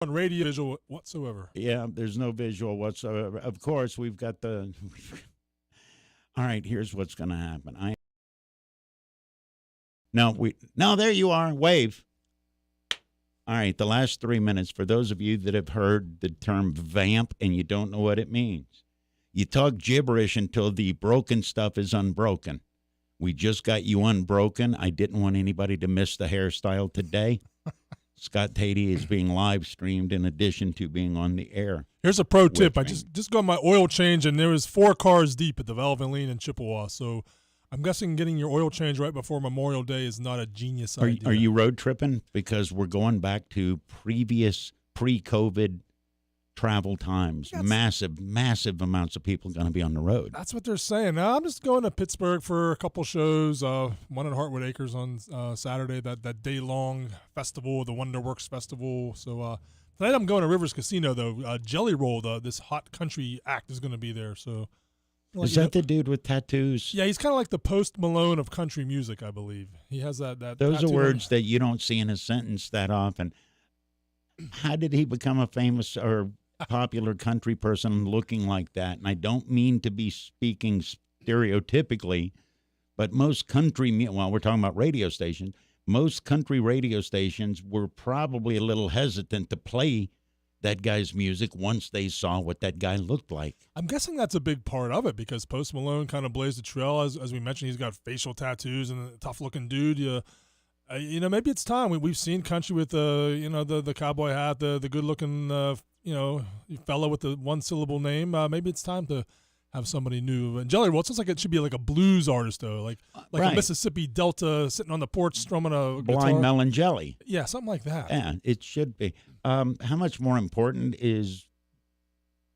on radio visual whatsoever. Yeah, there's no visual whatsoever. Of course, we've got the. All right, here's what's going to happen. No, there you are. Wave. All right, the last 3 minutes, for those of you that have heard the term vamp and you don't know what it means, you talk gibberish until the broken stuff is unbroken. We just got you unbroken. I didn't want anybody to miss the hairstyle today. Scott Tady is being live streamed in addition to being on the air. Here's a pro tip. I just got my oil change, and there was 4 cars deep at the Valvoline in Chippewa. So I'm guessing getting your oil change right before Memorial Day is not a genius idea. Are you road tripping? Because we're going back to previous pre-COVID travel times. Massive amounts of people going to be on the road. That's what they're saying. Now, I'm just going to Pittsburgh for a couple shows. One at Heartwood Acres on Saturday, that day-long festival, the Wonderworks Festival. So tonight I'm going to Rivers Casino, though. Jelly Roll, this hot country act, is going to be there. So is that the dude with tattoos? Yeah, he's kind of like the Post Malone of country music, I believe. He has that Those are words on. that you don't see in a sentence that often. How did he become a famous or popular country person looking like that? And I don't mean to be speaking stereotypically, but most country, well, we're talking about radio stations, most country radio stations were probably a little hesitant to play that guy's music once they saw what that guy looked like. I'm guessing that's a big part of it because Post Malone kind of blazed the trail. As we mentioned, he's got facial tattoos and a tough-looking dude. Maybe it's time. We've seen country with the cowboy hat, the good-looking fellow with the one-syllable name. Maybe it's time to have somebody new. And Jelly Roll, it sounds like it should be like a blues artist, though, like right. a Mississippi Delta sitting on the porch strumming a Blind guitar. Melon Jelly. Yeah, something like that. Yeah, it should be. How much more important is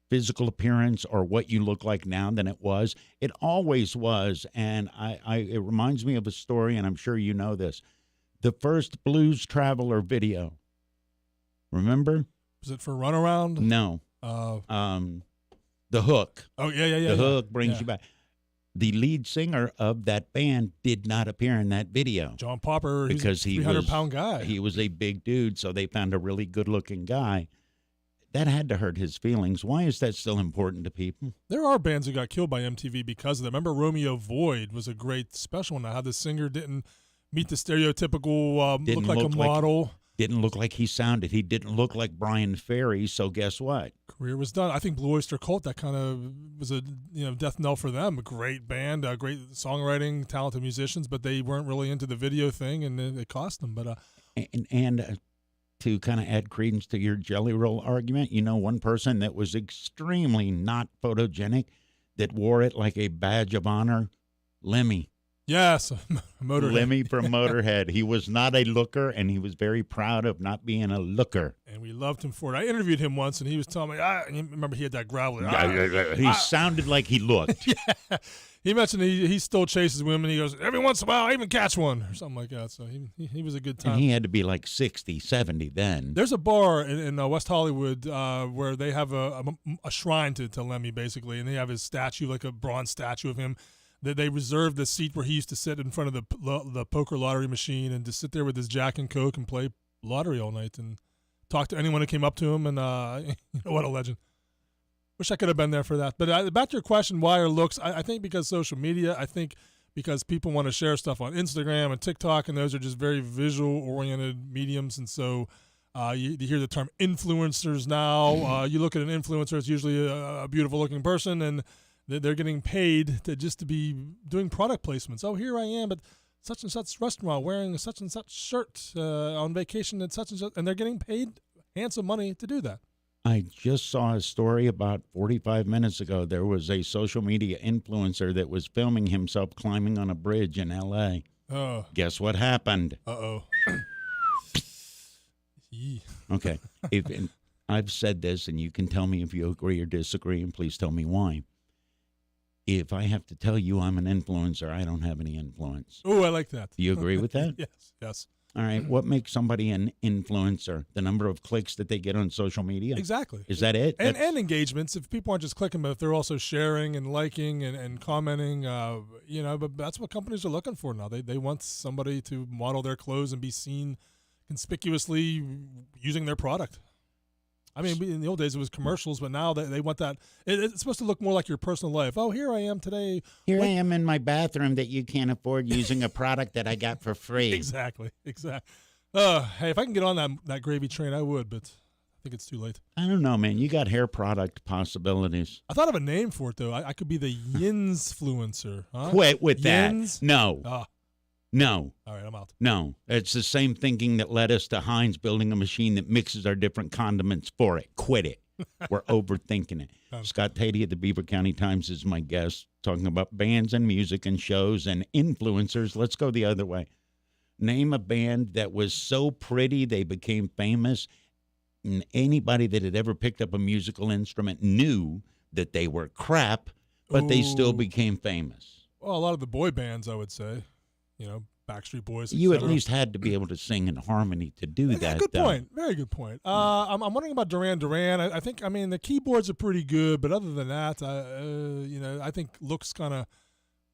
physical appearance or what you look like now than it was? It always was, and it reminds me of a story, and I'm sure you know this. The first Blues Traveler video. Remember? Was it for Runaround? No. The Hook. Oh, yeah. The Hook brings you back. The lead singer of that band did not appear in that video. John Popper, because he's a 300-pound guy. He was a big dude, so they found a really good-looking guy. That had to hurt his feelings. Why is that still important to people? There are bands who got killed by MTV because of that. Remember Romeo Void was a great special one. How the singer didn't meet the stereotypical look like a model. Didn't look like he sounded. He didn't look like Brian Ferry, so guess what? Career was done. I think Blue Oyster Cult, that kind of was a death knell for them. A great band, great songwriting, talented musicians, but they weren't really into the video thing, and it cost them. But and to kind of add credence to your Jelly Roll argument, one person that was extremely not photogenic that wore it like a badge of honor, Lemmy. Yes, Motorhead. Lemmy from Motorhead. He was not a looker, and he was very proud of not being a looker. And we loved him for it. I interviewed him once, and he was telling me, and you remember he had that growl. He sounded like he looked. Yeah. He mentioned he still chases women. He goes, every once in a while, I even catch one, or something like that. So he was a good time. And he had to be like 60, 70 then. There's a bar in West Hollywood where they have a shrine to Lemmy, basically, and they have his statue, like a bronze statue of him. They reserved the seat where he used to sit in front of the poker lottery machine and just sit there with his Jack and Coke and play lottery all night and talk to anyone who came up to him. And what a legend. Wish I could have been there for that. But back to your question, why are looks? I think because social media. I think because people want to share stuff on Instagram and TikTok, and those are just very visual-oriented mediums. And so you hear the term influencers now. You look at an influencer, it's usually a beautiful-looking person, and they're getting paid to be doing product placements. Oh, here I am at such and such restaurant wearing such and such shirt on vacation at such and such, and they're getting paid handsome money to do that. I just saw a story about 45 minutes ago. There was a social media influencer that was filming himself climbing on a bridge in L.A. Oh. Guess what happened? Uh-oh. Okay. I've said this, and you can tell me if you agree or disagree, and please tell me why. If I have to tell you I'm an influencer, I don't have any influence. Oh, I like that. Do you agree with that? Yes. All right. What makes somebody an influencer? The number of clicks that they get on social media? Exactly. Is that it? And engagements. If people aren't just clicking, but if they're also sharing and liking and commenting, but that's what companies are looking for now. They want somebody to model their clothes and be seen conspicuously using their product. I mean, in the old days it was commercials, but now they want that. It's supposed to look more like your personal life. Oh, here I am today. Here I am in my bathroom that you can't afford using a product that I got for free. Exactly. Hey, if I can get on that gravy train, I would, but I think it's too late. I don't know, man. You got hair product possibilities. I thought of a name for it, though. I could be the Yinsfluencer. Huh? Quit with Yins? that. No. No. All right, I'm out. No. It's the same thinking that led us to Heinz building a machine that mixes our different condiments for it. Quit it. We're overthinking it. Scott Tady at the Beaver County Times is my guest, talking about bands and music and shows and influencers. Let's go the other way. Name a band that was so pretty they became famous, and anybody that had ever picked up a musical instrument knew that they were crap, but they still became famous. Well, a lot of the boy bands, I would say. You know, Backstreet Boys. You at least had to be able to sing in harmony to do that. Good point. Very good point. I'm wondering about Duran Duran. I think the keyboards are pretty good, but other than that, I think looks kind of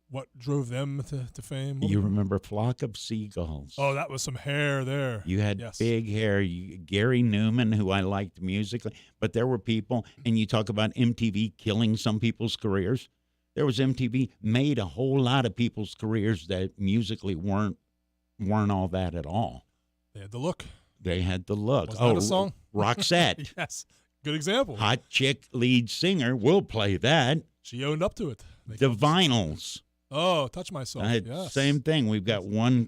what drove them to fame. You remember Flock of Seagulls? Oh, that was some hair there. You had big hair. Gary Newman, who I liked musically, but there were people, and you talk about MTV killing some people's careers. There was MTV made a whole lot of people's careers that musically weren't all that at all. They had the look. They had the look. Was that a song? Roxette. Yes. Good example. Hot chick lead singer. We'll play that. She owned up to it. The Vinyls. Oh, Touch Myself. Yes. Same thing. We've got one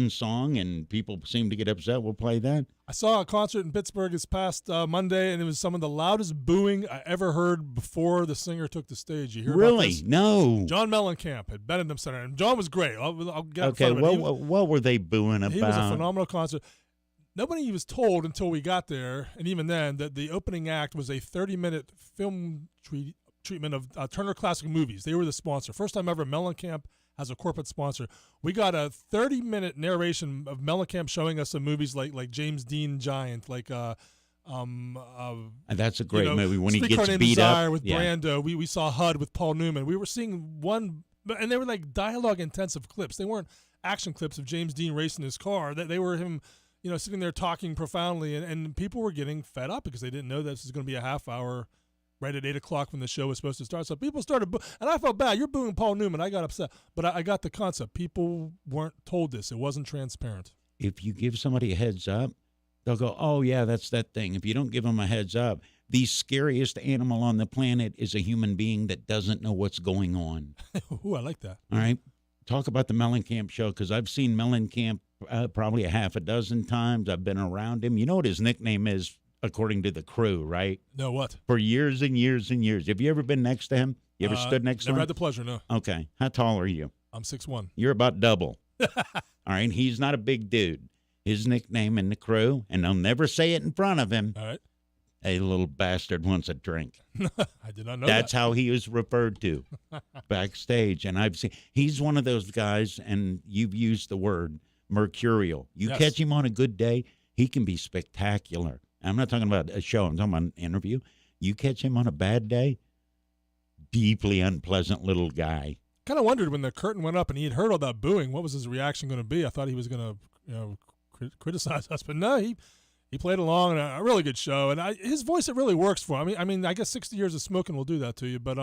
song, and people seem to get upset. We'll play that. I saw a concert in Pittsburgh this past Monday, and it was some of the loudest booing I ever heard before the singer took the stage. You hear about this? No. John Mellencamp at Benedum Center, and John was great. I'll get in okay, front of it. What were they booing about? He was a phenomenal concert. Nobody was told until we got there, and even then, that the opening act was a 30-minute film treatment of Turner Classic Movies. They were the sponsor. First time ever Mellencamp as a corporate sponsor. We got a 30-minute narration of Mellencamp showing us some movies like James Dean Giant, like and that's a great movie when he gets beat Desire up with Brando. We saw HUD with Paul Newman. We were seeing one, and they were like dialogue intensive clips. They weren't action clips of James Dean racing his car. They were him, sitting there talking profoundly, and people were getting fed up because they didn't know this was going to be a half hour right at 8 o'clock when the show was supposed to start. So people started and I felt bad. You're booing Paul Newman. I got upset. But I got the concept. People weren't told this. It wasn't transparent. If you give somebody a heads up, they'll go, oh, yeah, that's that thing. If you don't give them a heads up, the scariest animal on the planet is a human being that doesn't know what's going on. Ooh, I like that. All right. Talk about the Mellencamp show, because I've seen Mellencamp probably a half a dozen times. I've been around him. You know what his nickname is? According to the crew, right? No, what? For years and years and years. Have you ever been next to him? You ever stood next to him? Never had the pleasure, no. Okay. How tall are you? I'm 6'1". You're about double. All right. He's not a big dude. His nickname in the crew, and they'll never say it in front of him. All right. A little bastard wants a drink. I did not know That's that. how he is referred to backstage. And I've seen, he's one of those guys, and you've used the word mercurial. You catch him on a good day, he can be spectacular. I'm not talking about a show. I'm talking about an interview. You catch him on a bad day, deeply unpleasant little guy. Kind of wondered when the curtain went up and he had heard all that booing, what was his reaction going to be? I thought he was going to criticize us, but no, he played along, and a really good show. And his voice, it really works for him. I mean, I guess 60 years of smoking will do that to you, but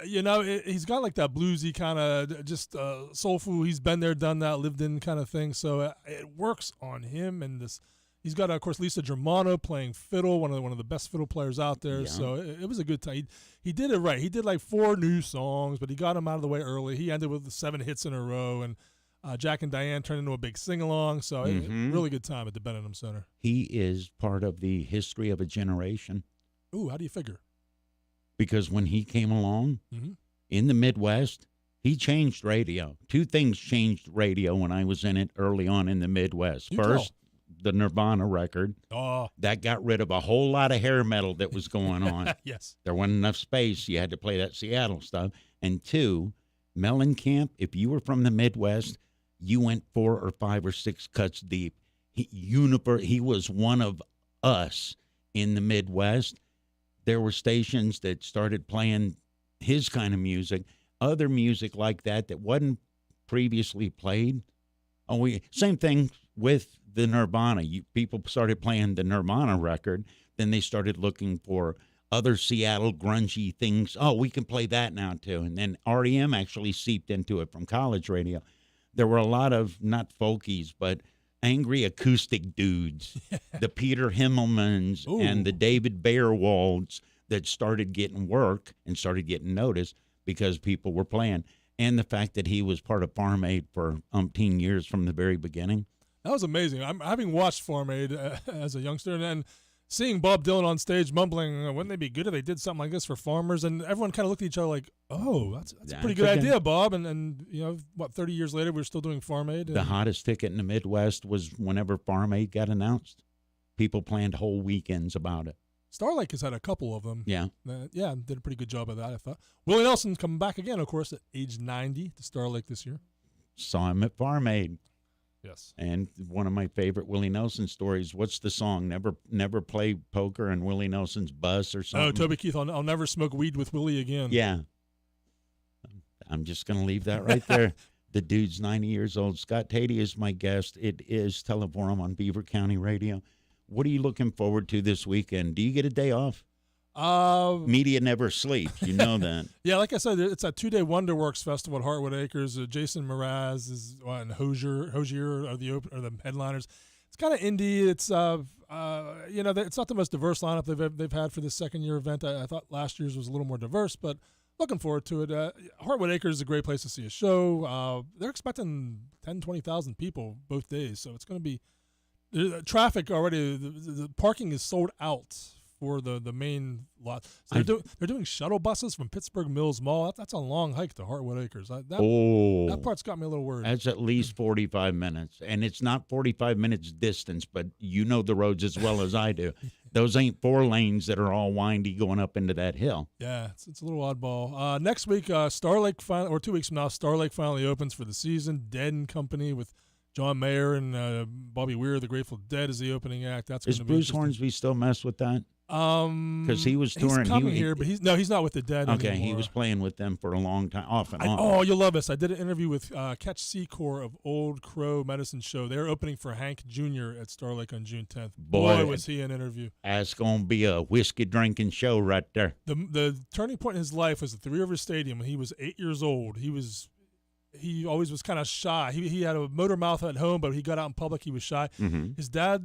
he's got like that bluesy kind of just soulful. He's been there, done that, lived in kind of thing. So it works on him, and this. He's got, of course, Lisa Germano playing fiddle, one of the best fiddle players out there. Yeah. So it was a good time. He did it right. He did like 4 new songs, but he got them out of the way early. He ended with 7 hits in a row, and Jack and Diane turned into a big sing-along. So really good time at the Benedum Center. He is part of the history of a generation. Ooh, how do you figure? Because when he came along in the Midwest, he changed radio. 2 things changed radio when I was in it early on in the Midwest. First, the Nirvana record. Oh. That got rid of a whole lot of hair metal that was going on. Yes. There wasn't enough space. You had to play that Seattle stuff. And 2, Mellencamp, if you were from the Midwest, you went 4 or 5 or 6 cuts deep. He was one of us in the Midwest. There were stations that started playing his kind of music, other music like that wasn't previously played. Same thing with the Nirvana. People started playing the Nirvana record. Then they started looking for other Seattle grungy things. Oh, we can play that now too. And then REM actually seeped into it from college radio. There were a lot of, not folkies, but angry acoustic dudes, the Peter Himmelmans and the David Bearwalds that started getting work and started getting noticed because people were playing. And the fact that he was part of Farm Aid for umpteen years from the very beginning. That was amazing. I'm having watched Farm Aid as a youngster, and seeing Bob Dylan on stage mumbling, wouldn't they be good if they did something like this for farmers? And everyone kind of looked at each other like, oh, that's a pretty good idea, Bob. And 30 years later, we're still doing Farm Aid. The hottest ticket in the Midwest was whenever Farm Aid got announced. People planned whole weekends about it. Starlake has had a couple of them. Yeah. Did a pretty good job of that, I thought. Willie Nelson coming back again, of course, at age 90 to Starlake this year. Saw him at Farm Aid. Yes. And one of my favorite Willie Nelson stories, what's the song? Never play poker in Willie Nelson's bus or something? Oh, Toby Keith, I'll never smoke weed with Willie again. Yeah. I'm just going to leave that right there. The dude's 90 years old. Scott Tady is my guest. It is Teleforum on Beaver County Radio. What are you looking forward to this weekend? Do you get a day off? Media never sleeps. You know that. Yeah, like I said, it's a 2-day Wonderworks Festival at Heartwood Acres. Jason Mraz and Hosier are the headliners. It's kind of indie. It's it's not the most diverse lineup they've had for this second year event. I thought last year's was a little more diverse, but looking forward to it. Heartwood Acres is a great place to see a show. They're expecting 20,000 people both days, so it's going to be traffic already. The parking is sold out for the main lot. So they're doing shuttle buses from Pittsburgh Mills Mall. That's a long hike to Heartwood Acres. That part's got me a little worried. That's at least 45 minutes. And it's not 45 minutes distance, but you know the roads as well as I do. Those ain't 4 lanes that are all windy going up into that hill. Yeah, it's a little oddball. Next week, Starlake finally, or 2 weeks from now, Starlake finally opens for the season. Dead and Company with John Mayer and Bobby Weir, the Grateful Dead, is the opening act. That's going to be Bruce Hornsby still mess with that? Because he was touring. He's coming here, but he's not with the Dead anymore. He was playing with them for a long time, off and on. Oh, you'll love this. I did an interview with Catch Secor of Old Crow Medicine Show. They're opening for Hank Jr. at Starlake on June 10th. Boy, was he an interview. That's going to be a whiskey-drinking show right there. The turning point in his life was at Three Rivers Stadium when he was 8 years old. He always was kind of shy. He had a motor mouth at home, but he got out in public, he was shy. Mm-hmm.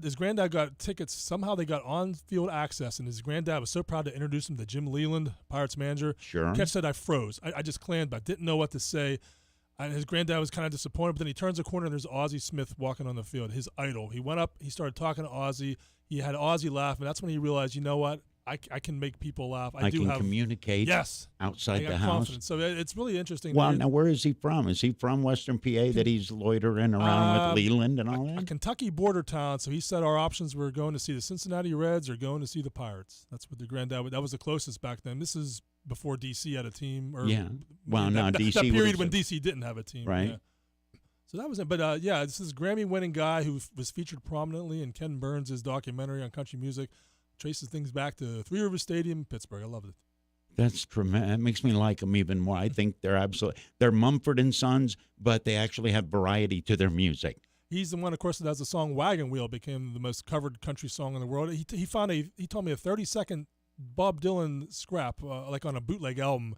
His granddad got tickets. Somehow they got on-field access, and his granddad was so proud to introduce him to Jim Leland, Pirates manager. Sure. Catch said I froze. I just clammed, but I didn't know what to say. And his granddad was kind of disappointed, but then he turns the corner, and there's Ozzie Smith walking on the field, his idol. He went up, he started talking to Ozzie. He had Ozzie laugh, and that's when he realized, you know what? I can make people laugh. I can communicate outside the house. Confidence. So it's really interesting. Well, now where is he from? Is he from Western PA that he's loitering around with Leland and all that? A Kentucky border town. So he said our options were going to see the Cincinnati Reds or going to see the Pirates. That's what the granddad. That was the closest back then. This is before DC had a team. Or, yeah. Well, no, DC. That period when DC didn't have a team. Right. Yeah. So that was it. But this is a Grammy-winning guy who was featured prominently in Ken Burns' documentary on country music. Traces things back to Three Rivers Stadium, Pittsburgh. I love it. That's tremendous. That makes me like them even more. I think they're Mumford & Sons, but they actually have variety to their music. He's the one, of course, that has the song "Wagon Wheel" became the most covered country song in the world. He told me a 30-second Bob Dylan scrap, like on a bootleg album,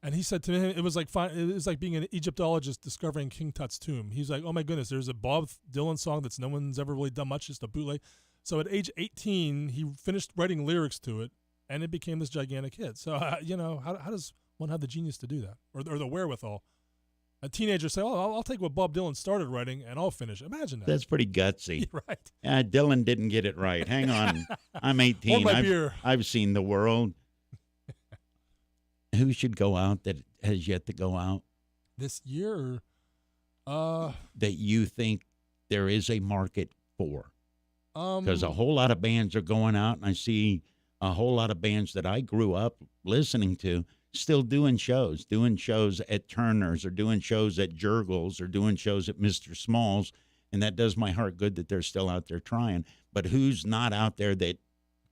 and he said to him it was like being an Egyptologist discovering King Tut's tomb. He's like, oh my goodness, there's a Bob Dylan song that's no one's ever really done much, just a bootleg. So at age 18, he finished writing lyrics to it, and it became this gigantic hit. So, how does one have the genius to do that, or the wherewithal? A teenager say, I'll take what Bob Dylan started writing, and I'll finish. Imagine that. That's pretty gutsy. Right. Dylan didn't get it right. Hang on. I'm 18. Hold my beer. I've seen the world. Who should go out that has yet to go out? This year? That you think there is a market for? Because a whole lot of bands are going out, and I see a whole lot of bands that I grew up listening to still doing shows at Turner's or doing shows at Jurgles or doing shows at Mr. Small's, and that does my heart good that they're still out there trying. But who's not out there that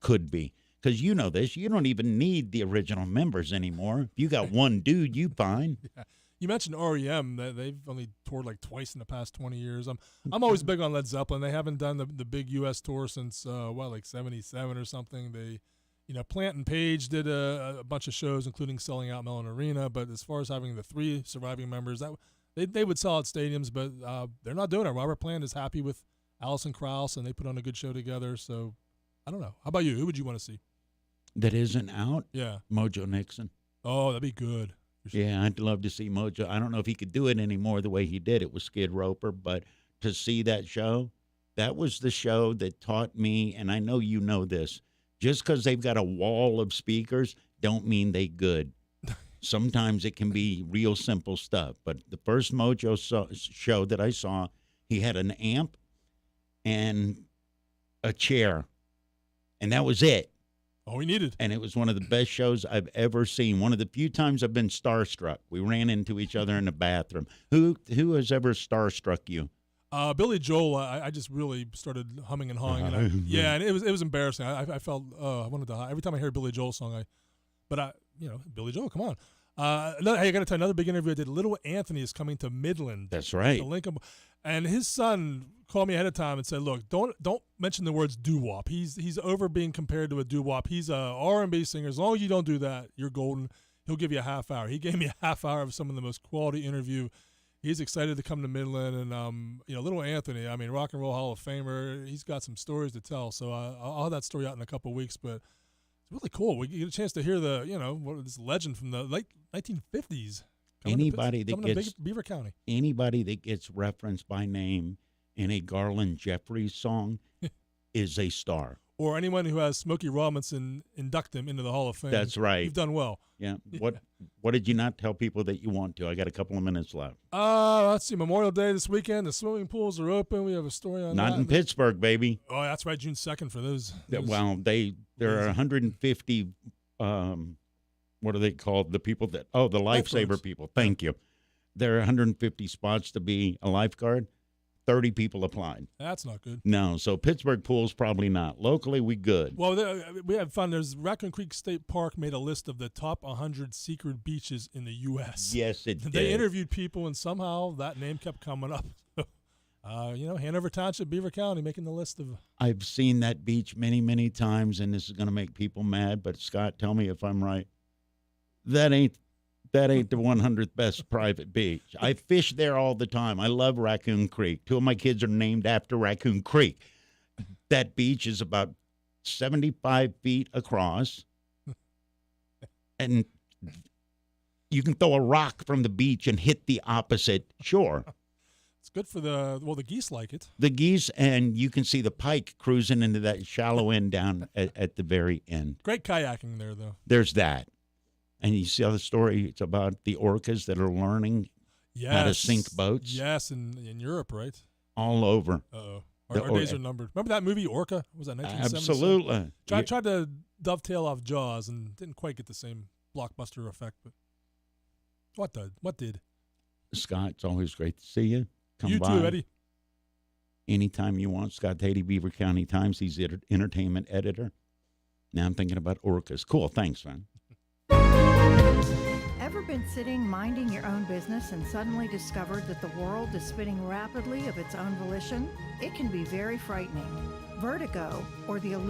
could be? Because you know this, you don't even need the original members anymore. If you got one dude, you fine. You mentioned REM. That they've only toured like twice in the past 20 years. I'm always big on Led Zeppelin. They haven't done the big U.S. tour since like '77 or something. They, Plant and Page did a bunch of shows, including selling out Mellon Arena. But as far as having the 3 surviving members, they would sell out stadiums, but they're not doing it. Robert Plant is happy with Alison Krauss, and they put on a good show together. So I don't know. How about you? Who would you want to see? That isn't out? Yeah. Mojo Nixon. Oh, that'd be good. Sure. Yeah, I'd love to see Mojo. I don't know if he could do it anymore the way he did it with Skid Roper, but to see that show, that was the show that taught me, and I know you know this, just because they've got a wall of speakers don't mean they good. Sometimes it can be real simple stuff. But the first Mojo show that I saw, he had an amp and a chair, and that was it. All we needed. And it was one of the best shows I've ever seen. One of the few times I've been starstruck. We ran into each other in the bathroom. Who has ever starstruck you? Billy Joel. I just really started humming and hawing. And and it was embarrassing. I felt I wanted to. Every time I hear a Billy Joel song, Billy Joel, come on. Hey, I got to tell you, another big interview I did. Little Anthony is coming to Midland. That's right. To Lincoln, and his son called me ahead of time and said, "Look, don't mention the words doo-wop. He's over being compared to a doo-wop. He's a R&B singer. As long as you don't do that, you're golden. He'll give you a half hour." He gave me a half hour of some of the most quality interview. He's excited to come to Midland, and Little Anthony. I mean, Rock and Roll Hall of Famer. He's got some stories to tell. So I'll have that story out in a couple of weeks, but. It's really cool. We get a chance to hear this legend from the late 1950s. Anybody that gets Beaver County. Anybody that gets referenced by name in a Garland Jeffries song is a star. Or anyone who has Smokey Robinson induct him into the Hall of Fame. That's right. You've done well. Yeah. What did you not tell people that you want to? I got a couple of minutes left. Let's see. Memorial Day this weekend. The swimming pools are open. We have a story on that. Not in Pittsburgh, baby. Oh, that's right. June 2nd for those. Well, there are 150. What are they called? The people that the lifesaver people. Thank you. There are 150 spots to be a lifeguard. 30 people applied. That's not good. No, so Pittsburgh pools probably not. Locally, we good. Well, we had fun. There's Raccoon Creek State Park made a list of the top 100 secret beaches in the U.S. Yes, it did. They interviewed people, and somehow that name kept coming up. Hanover Township, Beaver County, making the list of. I've seen that beach many, many times, and this is going to make people mad. But Scott, tell me if I'm right. That ain't the 100th best private beach. I fish there all the time. I love Raccoon Creek. 2 of my kids are named after Raccoon Creek. That beach is about 75 feet across, and you can throw a rock from the beach and hit the opposite shore. It's good for the geese like it. The geese, and you can see the pike cruising into that shallow end down at the very end. Great kayaking there, though. There's that. And you see how the story, it's about the orcas that are learning how to sink boats. Yes, in Europe, right? All over. Uh-oh. Our days are numbered. Remember that movie, Orca? Was that 1970? Absolutely. Tried to dovetail off Jaws and didn't quite get the same blockbuster effect. But what did? Scott, it's always great to see you. Come you by. too, Eddie. Anytime you want. Scott Tady, Beaver County Times. He's the entertainment editor. Now I'm thinking about orcas. Cool. Thanks, man. Ever been sitting minding your own business and suddenly discovered that the world is spinning rapidly of its own volition? It can be very frightening. Vertigo, or the illusion